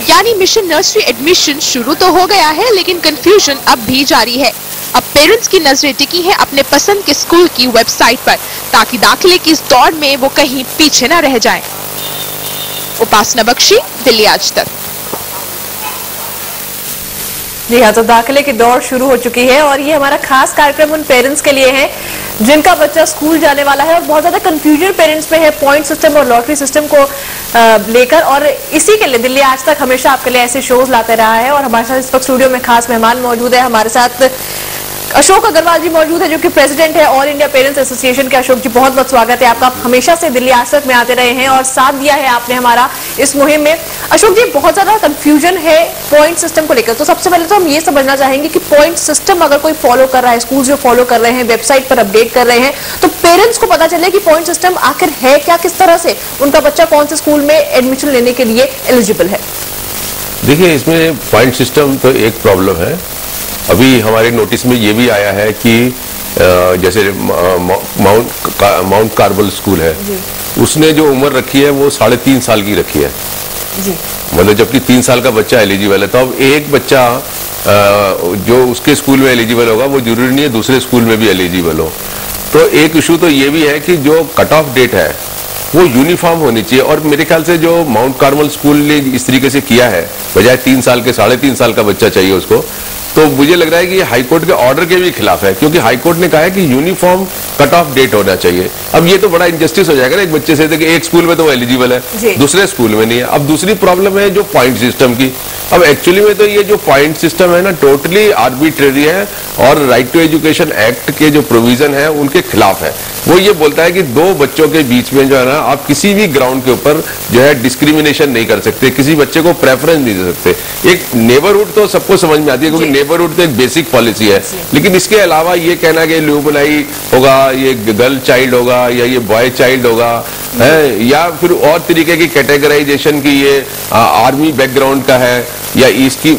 यानी mission nursery admission शुरू तो हो गया है, लेकिन कंफ्यूजन अब भी जारी है। अब पेरेंट्स की नजरें टिकी हैं अपने पसंद के स्कूल की वेबसाइट पर, ताकि दाखिले की इस दौड़ में वो कहीं पीछे न रह जाएं। उपासना बख्शी, दिल्ली आज तक। जी हाँ, तो दाखिले की दौड़ शुरू हो चुकी है और ये हमारा खास कार्यक्रम उन पेरेंट्स के लिए है जिनका बच्चा स्कूल जाने वाला है और बहुत ज्यादा कंफ्यूजन पेरेंट्स में है पॉइंट सिस्टम और लॉटरी सिस्टम को लेकर। और इसी के लिए दिल्ली आज तक हमेशा आपके लिए ऐसे शोज लाते रहा है। और हमारे साथ इस वक्त स्टूडियो में खास मेहमान मौजूद है। हमारे साथ अशोक अग्रवाल जी मौजूद है, जो कि प्रेसिडेंट है ऑल इंडिया पेरेंट्स एसोसिएशन के। अशोक जी, बहुत बहुत स्वागत है आपका। हमेशा से दिल्ली आज तक में आते रहे हैं और साथ दिया है आपने हमारा इस मुहिम में। अशोक जी, बहुत ज्यादा कंफ्यूजन है पॉइंट सिस्टम को लेकर, तो सबसे पहले तो हम ये समझना चाहेंगे कि पॉइंट सिस्टम अगर कोई फॉलो कर रहा है, स्कूल जो फॉलो कर रहे हैं, वेबसाइट पर अपडेट कर रहे हैं, तो पेरेंट्स को पता चले कि पॉइंट सिस्टम आखिर है क्या, किस तरह से उनका बच्चा कौन से स्कूल में एडमिशन लेने के लिए एलिजिबल है। देखिए, इसमें पॉइंट सिस्टम तो एक प्रॉब्लम है। अभी हमारे नोटिस में ये भी आया है कि जैसे माउंट कार्बल स्कूल है, उसने जो उम्र रखी है वो 3.5 साल की रखी है जी। मतलब जबकि 3 साल का बच्चा एलिजिबल है, तो अब एक बच्चा जो उसके स्कूल में एलिजिबल होगा वो जरूरी नहीं है दूसरे स्कूल में भी एलिजिबल हो। तो एक इशू तो ये भी है कि जो कट ऑफ डेट है वो यूनिफॉर्म होनी चाहिए। और मेरे ख्याल से जो माउंट कार्मल स्कूल ने इस तरीके से किया है, बजाय 3 साल के 3.5 साल का बच्चा चाहिए उसको, तो मुझे लग रहा है कि हाईकोर्ट के ऑर्डर के भी खिलाफ है, क्योंकि हाईकोर्ट ने कहा है कि यूनिफॉर्म कट ऑफ डेट होना चाहिए। अब ये तो बड़ा इनजस्टिस हो जाएगा ना एक बच्चे से, कि एक स्कूल में तो वो एलिजिबल है, दूसरे स्कूल में नहीं है। अब दूसरी प्रॉब्लम है जो पॉइंट सिस्टम की। अब एक्चुअली में तो ये जो पॉइंट सिस्टम है ना, टोटली आर्बिट्रेरी है और राइट टू एजुकेशन एक्ट के जो प्रोविजन है उनके खिलाफ है। वो ये बोलता है कि 2 बच्चों के बीच में जो है ना, आप किसी भी ग्राउंड के ऊपर जो है डिस्क्रिमिनेशन नहीं कर सकते, किसी बच्चे को प्रेफरेंस नहीं दे सकते। एक नेबरहुड तो सबको समझ में आती है, क्योंकि नेबरहुड तो एक बेसिक पॉलिसी है, लेकिन इसके अलावा ये कहना कि ल्यूबलाई होगा, ये गर्ल चाइल्ड होगा या ये बॉय चाइल्ड होगा है, या फिर और तरीके की कैटेगराइजेशन की, ये आर्मी बैकग्राउंड का है या इसकी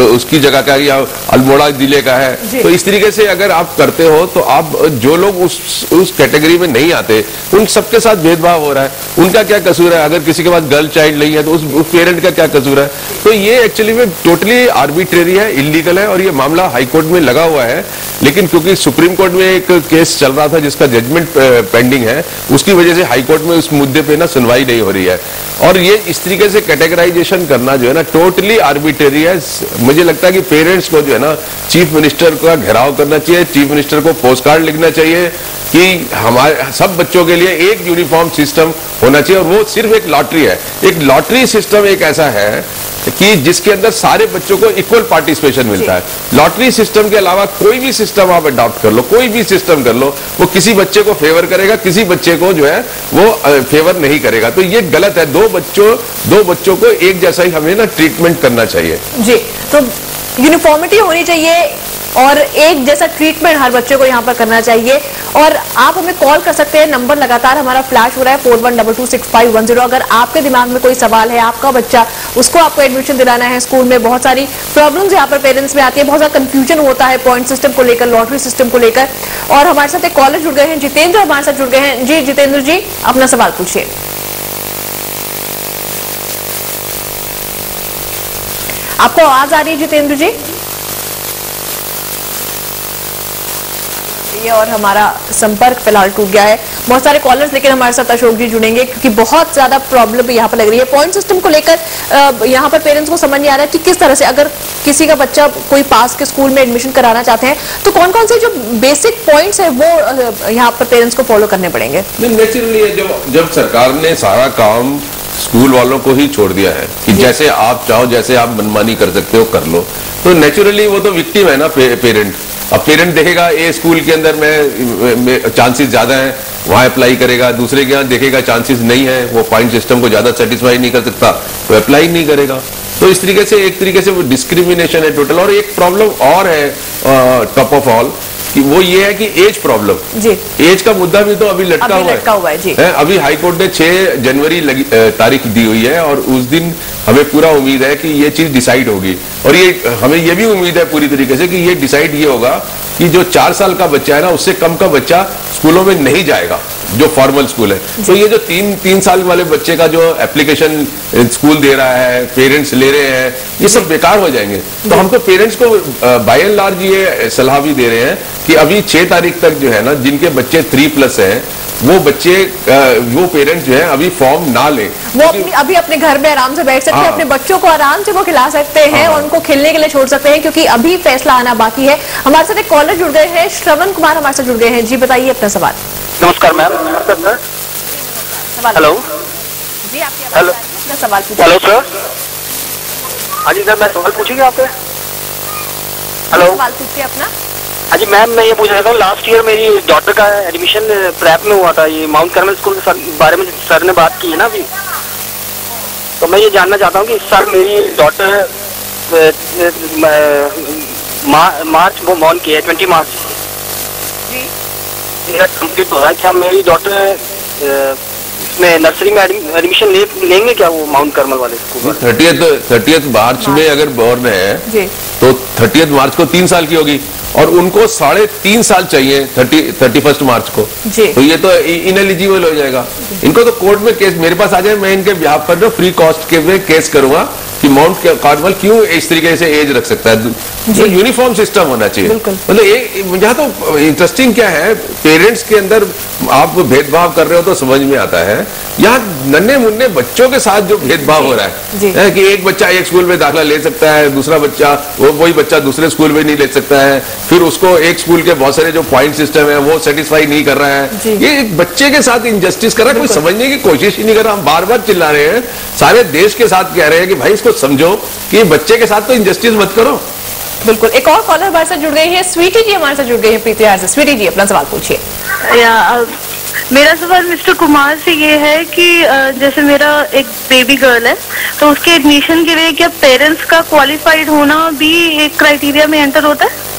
उसकी जगह का या अल्मोड़ा जिले का है, तो इस तरीके से अगर आप करते हो तो आप जो लोग उस कैटेगरी में नहीं आते उन सबके साथ भेदभाव हो रहा है। उनका क्या कसूर है? अगर किसी के पास गर्ल चाइल्ड नहीं है तो उस पेरेंट का क्या कसूर है? तो ये एक्चुअली में टोटली आर्बिट्रेरी है, इलीगल है और ये मामला हाईकोर्ट में लगा हुआ है। लेकिन क्योंकि सुप्रीम कोर्ट में एक केस चल रहा था जिसका जजमेंट पेंडिंग है, उसकी वजह से हाईकोर्ट में उस मुद्दे पे ना सुनवाई नहीं हो रही है। और ये इस तरीके से कैटेगराइजेशन करना जो है ना, टोटली आर्बिट्रेरी है। मुझे लगता है कि पेरेंट्स को जो है ना, चीफ मिनिस्टर का घेराव करना चाहिए, चीफ मिनिस्टर को पोस्ट कार्ड लिखना चाहिए कि हमारे सब बच्चों के लिए एक यूनिफॉर्म सिस्टम होना चाहिए। और वो सिर्फ एक लॉटरी है। एक लॉटरी सिस्टम एक ऐसा है कि जिसके अंदर सारे बच्चों को इक्वल पार्टिसिपेशन मिलता है। लॉटरी सिस्टम के अलावा कोई भी सिस्टम आप अडॉप्ट कर लो, कोई भी सिस्टम कर लो, वो किसी बच्चे को फेवर करेगा, किसी बच्चे को जो है वो फेवर नहीं करेगा। तो ये गलत है। दो बच्चों को एक जैसा ही हमें ना ट्रीटमेंट करना चाहिए जी। तो यूनिफॉर्मिटी होनी चाहिए और एक जैसा ट्रीटमेंट हर बच्चे को यहाँ पर करना चाहिए। और आप हमें कॉल कर सकते हैं, नंबर लगातार हमारा फ्लैश हो रहा है 41226510। अगर आपके दिमाग में कोई सवाल है, आपका बच्चा, उसको आपको एडमिशन दिलाना है स्कूल में, बहुत सारी प्रॉब्लम्स यहाँ पर पेरेंट्स में आती है, बहुत ज्यादा कंफ्यूजन होता है पॉइंट सिस्टम को लेकर, लॉटरी सिस्टम को लेकर। और हमारे साथ एक कॉलर जुड़ गए हैं, जितेंद्र हमारे साथ जुड़ गए हैं। जी जितेंद्र जी, अपना सवाल पूछिए। आपको आवाज आ रही है जितेंद्र जी? और हमारा संपर्क फिलहाल टूट गया है। बहुत सारे कॉलर्स लेकिन हमारे साथ अशोक जी जुड़ेंगे, क्योंकि बहुत ज्यादा प्रॉब्लम यहाँ पर लग रही है पॉइंट सिस्टम को लेकर। यहाँ पर पेरेंट्स को समझ नहीं आ रहा है कि किस तरह से, अगर किसी का बच्चा कोई पास के स्कूल में एडमिशन कराना चाहते हैं तो कौन कौन से जो बेसिक पॉइंट्स है वो यहाँ पर पेरेंट्स को फॉलो करने पड़ेंगे। नेचुरली जब सरकार ने सारा काम स्कूल वालों को ही छोड़ दिया है कि जैसे आप चाहो, जैसे आप मनमानी कर सकते हो कर लो, तो नेचुरली वो तो विक्टिम है ना पेरेंट। अब पेरेंट देखेगा ए स्कूल के अंदर में चांसेस ज्यादा हैं, वहां अप्लाई करेगा, दूसरे के यहाँ देखेगा चांसेस नहीं है, वो पॉइंट सिस्टम को ज्यादा सेटिस्फाई नहीं कर सकता तो अप्लाई नहीं करेगा। तो इस तरीके से एक तरीके से वो डिस्क्रिमिनेशन है टोटल। और एक प्रॉब्लम और है टॉप ऑफ ऑल, कि वो ये है कि एज प्रॉब्लम जी। एज का मुद्दा भी तो अभी लटका हुआ है जी। अभी हाईकोर्ट ने 6 जनवरी तारीख दी हुई है और उस दिन हमें पूरा उम्मीद है कि ये चीज डिसाइड होगी। और ये हमें ये भी उम्मीद है पूरी तरीके से कि ये डिसाइड ये होगा कि जो 4 साल का बच्चा है ना, उससे कम का बच्चा स्कूलों में नहीं जाएगा। जो फॉर्मल स्कूल है। तो ये जो तीन साल वाले बच्चे का जो एप्लीकेशन स्कूल दे रहा है, पेरेंट्स ले रहे हैं, ये सब बेकार हो जाएंगे। तो हम तो पेरेंट्स को बाय एंड लार्ज ये सलाह भी दे रहे हैं कि अभी 6 तारीख तक जो है ना, जिनके बच्चे 3+ हैं, वो बच्चे वो पेरेंट्स जो है अभी फॉर्म ना लें। वो अभी अपने घर में आराम से बैठ सकते हैं, अपने बच्चों को आराम से वो खिला सकते हैं और उनको खेलने के लिए छोड़ सकते हैं, क्योंकि अभी फैसला आना बाकी है। हमारे साथ एक कॉलर जुड़ गए हैं, श्रवण कुमार हमारे साथ जुड़ गए हैं। जी बताइए अपना सवाल। नमस्कार मैम। हेलो जी, आपकी आवाज अपना सवाल पूछिए। Hello sir. हाँ जी सर, मैं सवाल पूछेंगे आपसे। हेलो, सवाल पूछिए अपना। हाँ जी मैम, मैं ये पूछ रहा था, लास्ट ईयर मेरी डॉटर का एडमिशन प्रेप में हुआ था, ये माउंट कार्मेल स्कूल के बारे में सर ने बात की है ना अभी, तो मैं ये जानना चाहता हूँ कि सर मेरी डॉटर मार्च वो मॉन की है, 20 मार्च कंप्लीट हो रहा है। क्या मेरी डॉटर इसमें नर्सरी में एडमिशन लेंगे क्या वो माउंट कार्मेल वाले स्कूल? 30 मार्च में अगर बोर्न है तो 30 मार्च को 3 साल की होगी, और उनको 3.5 साल चाहिए 31 मार्च को, तो ये तो इनएलिजिबल हो जाएगा। इनको तो कोर्ट में केस मेरे पास आ जाए, मैं इनके बिहाफ पर फ्री कॉस्ट के में केस करूंगा कि माउंट कार्मेल क्यों इस तरीके से एज रख सकता है। तो यूनिफॉर्म सिस्टम होना चाहिए। मतलब यहाँ तो इंटरेस्टिंग क्या है, पेरेंट्स के अंदर आप भेदभाव कर रहे हो तो समझ में आता है, यहाँ नन्हे मुन्ने बच्चों के साथ जो भेदभाव हो रहा है कि एक बच्चा एक स्कूल में दाखिला ले सकता है, दूसरा बच्चा वही बच्चा दूसरे स्कूल में नहीं ले सकता है, फिर उसको एक स्कूल के बहुत सारे जो पॉइंट सिस्टम है वो सेटिस्फाई नहीं कर रहा है। ये एक बच्चे के साथ इनजस्टिस कर रहा है, कोई समझने की कोशिश ही नहीं कर रहा। हम बार बार चिल्ला रहे हैं, सारे देश के साथ कह रहे हैं कि भाई इसको समझो कि बच्चे के साथ तो इनजस्टिस मत करो। बिल्कुल। एक और कॉलर हमारे साथ जुड़ गई है, स्वीटी जी हमारे साथ जुड़ गई है प्रीतिहार से। स्वीटी जी अपना सवाल पूछिए। मेरा सवाल मिस्टर कुमार से ये है कि जैसे मेरा एक बेबी गर्ल है, तो उसके एडमिशन के लिए क्या पेरेंट्स का क्वालिफाइड होना भी एक क्राइटेरिया में एंटर होता है?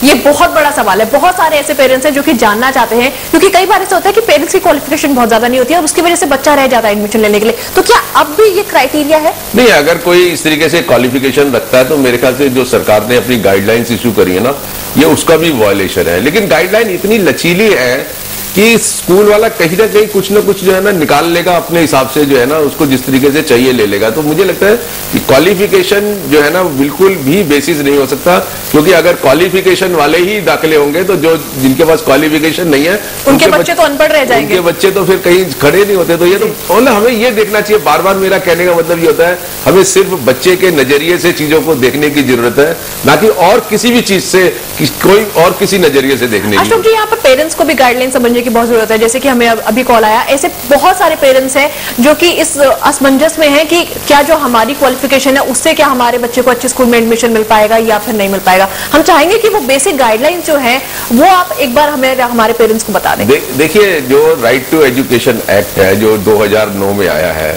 ये बहुत बड़ा सवाल है। बहुत सारे ऐसे पेरेंट्स हैं जो कि जानना चाहते हैं, क्योंकि कई बार ऐसा होता है कि पेरेंट्स की क्वालिफिकेशन बहुत ज्यादा नहीं होती है और उसकी वजह से बच्चा रह जाता है एडमिशन लेने के लिए। तो क्या अब भी ये क्राइटेरिया है? नहीं, अगर कोई इस तरीके से क्वालिफिकेशन रखता है तो मेरे ख्याल से जो सरकार ने अपनी गाइडलाइंस इशू करी है ना, ये उसका भी वायलेशन है। लेकिन गाइडलाइन इतनी लचीली है कि स्कूल वाला कहीं ना कहीं कुछ ना कुछ जो है ना निकाल लेगा अपने हिसाब से, जो है ना उसको जिस तरीके से चाहिए ले लेगा। तो मुझे लगता है कि क्वालिफिकेशन जो है ना बिल्कुल भी बेसिस नहीं हो सकता, क्योंकि अगर क्वालिफिकेशन वाले ही दाखिले होंगे तो जो जिनके पास क्वालिफिकेशन नहीं है उनके बच्चे तो अनपढ़ रह जाएंगे, उनके बच्चे तो फिर कहीं खड़े नहीं होते। तो ये तो मतलब हमें ये देखना चाहिए। बार बार मेरा कहने का मतलब ये होता है, हमें सिर्फ बच्चे के नजरिए से चीजों को देखने की जरूरत है, ना कि और किसी भी चीज से कोई और किसी नजरिए से देखने की। अशोक जी, यहाँ पर पेरेंट्स को भी गाइडलाइन समझने की बहुत जरूरत है। जैसे कि हमें अभी कॉल आया, ऐसे बहुत सारे पेरेंट्स हैं जो कि इस असमंजस में हैं कि क्या जो हमारी क्वालिफिकेशन है उससे क्या हमारे बच्चे को अच्छे स्कूल में एडमिशन मिल पाएगा या फिर नहीं मिल पाएगा। हम चाहेंगे कि वो बेसिक गाइडलाइंस जो है वो आप एक बार हमें हमारे पेरेंट्स को बता दें। देखिए, जो राइट टू एजुकेशन एक्ट है जो 2009 में आया है,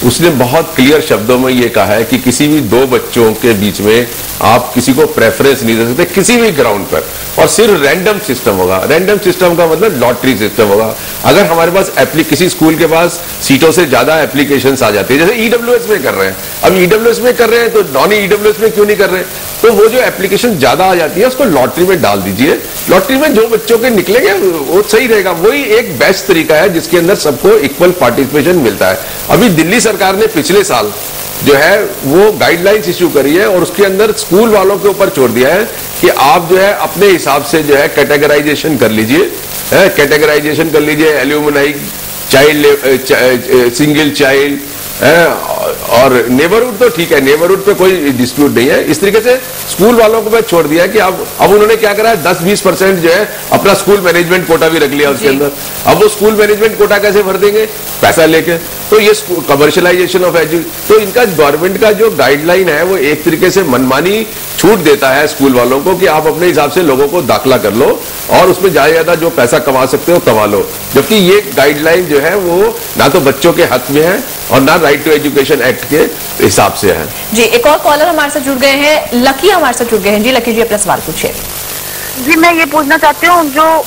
उसने बहुत क्लियर शब्दों में ये कहा है कि किसी भी 2 बच्चों के बीच में आप किसी को प्रेफरेंस नहीं दे सकते किसी भी ग्राउंड पर, और सिर्फ रैंडम सिस्टम होगा। रैंडम सिस्टम का मतलब लॉटरी सिस्टम होगा। अगर हमारे पास किसी स्कूल के पास सीटों से ज्यादा एप्लीकेशंस आ जाती है, जैसे ईडब्ल्यूएस में कर रहे हैं, अब ईडब्ल्यूएस में कर रहे हैं तो नॉन ईडब्ल्यूएस में क्यों नहीं कर रहे? तो वो जो एप्लीकेशन ज्यादा आ जाती है उसको लॉटरी में डाल दीजिए। लॉटरी में जो बच्चों के निकलेंगे वो सही रहेगा। वही एक बेस्ट तरीका है जिसके अंदर सबको इक्वल पार्टिसिपेशन मिलता है। अभी दिल्ली सरकार ने पिछले साल जो है वो गाइडलाइंस इशू करी है और उसके अंदर स्कूल वालों के ऊपर छोड़ दिया है कि आप जो है अपने हिसाब से जो है कैटेगराइजेशन कर लीजिए, कैटेगराइजेशन कर लीजिए, एल्यूमनाई, चाइल्ड, सिंगल चाइल्ड और नेबरहुड तो ठीक है, नेबरहुड पे कोई डिस्प्यूट नहीं है। इस तरीके से स्कूल वालों को मैं छोड़ दिया कि अब उन्होंने क्या करा है, 10-20% जो है अपना स्कूल मैनेजमेंट कोटा भी रख लिया उसके अंदर। अब वो स्कूल मैनेजमेंट कोटा कैसे भर देंगे? पैसा लेके। तो ये कमर्शियलाइजेशन ऑफ एजुकेशन, तो इनका गवर्नमेंट का जो गाइडलाइन है वो एक तरीके से मनमानी छूट देता है स्कूल वालों को कि आप अपने हिसाब से लोगों को दाखिला कर लो और उसमें ज्यादा जो पैसा कमा सकते हो कमा लो। जबकि ये गाइडलाइन जो है वो ना तो बच्चों के हक में है और ना राइट टू एजुकेशन एक्ट के हिसाब से है। जी, एक और कॉलर हमारे साथ जुड़ गए हैं, लकी हमारे साथ जुड़ गए हैं। जी लकी जी, अपना सवाल पूछिए। जी, मैं ये पूछना चाहती हूँ, जो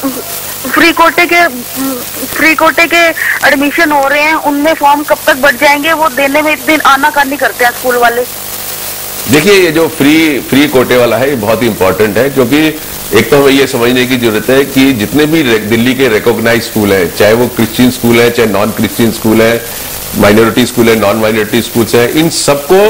फ्री कोटे के एडमिशन हो रहे हैं उनमें फॉर्म कब तक बढ़ जाएंगे? वो देने में इतने आनाकानी करते हैं स्कूल वाले। देखिए, ये जो फ्री कोटे वाला है ये बहुत ही इंपॉर्टेंट है, क्योंकि एक तो हमें ये समझने की जरूरत है कि जितने भी दिल्ली के रिकॉग्नाइज स्कूल हैं, चाहे वो क्रिश्चियन स्कूल है, चाहे नॉन क्रिश्चियन स्कूल है, माइनॉरिटी स्कूल है, नॉन माइनॉरिटी स्कूल्स है, इन सबको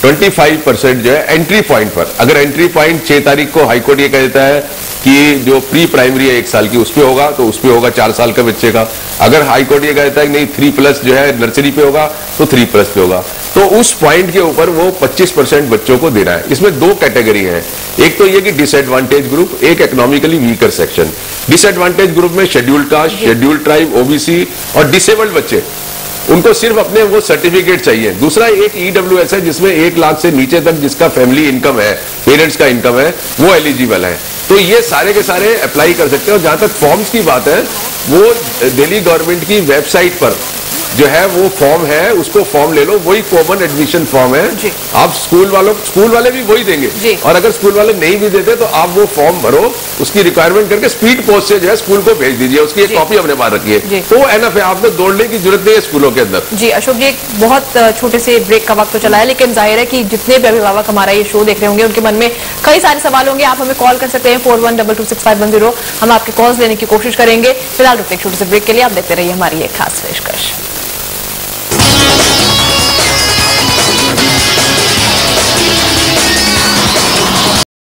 25% जो है एंट्री पॉइंट पर, अगर एंट्री पॉइंट 6 तारीख को हाईकोर्ट ये कह देता है कि जो प्री प्राइमरी है 1 साल की उस पे होगा, तो उस पे होगा 4 साल का बच्चे का। अगर हाईकोर्ट ये कहता है कि नहीं 3+ जो है नर्सरी पे होगा, तो 3+ पे होगा। तो उस पॉइंट के ऊपर वो 25% बच्चों को देना है। इसमें 2 कैटेगरी है, एक तो ये कि डिसएडवांटेज ग्रुप, एक economically weaker section. Disadvantage group में scheduled caste, scheduled tribe, OBC और डिसेबल्ड बच्चे, उनको सिर्फ अपने वो सर्टिफिकेट चाहिए। दूसरा एक ईडब्ल्यूएस है जिसमें 1 लाख से नीचे तक जिसका फैमिली इनकम है, पेरेंट्स का इनकम है, वो एलिजिबल है। तो ये सारे के सारे अप्लाई कर सकते हैं। और जहां तक फॉर्म्स की बात है, वो दिल्ली गवर्नमेंट की वेबसाइट पर जो है वो फॉर्म है, उसको फॉर्म ले लो, वही कॉमन एडमिशन फॉर्म है। आप स्कूल वाले भी वही देंगे, और अगर स्कूल वाले नहीं भी देते तो आप वो फॉर्म भरो, उसकी रिक्वायरमेंट करके स्पीड पोस्ट से जो है स्कूल को भेज दीजिए, उसकी एक कॉपी अपने पास रखिए, तो वो एनफ है, आपको दौड़ने की जरूरत नहीं है स्कूलों के अंदर। जी अशोक जी, एक बहुत छोटे से ब्रेक का वक्त तो चला है, लेकिन जाहिर है कि जितने भी अभिभावक हमारा ये शो देख रहे होंगे उनके मन में कई सारे सवाल होंगे। आप हमें कॉल कर सकते हैं 41226510, हम आपके कॉल्स लेने की कोशिश करेंगे। फिलहाल रुकते एक छोटे से ब्रेक के लिए, आप देखते रहिए हमारी एक खास पेशकश।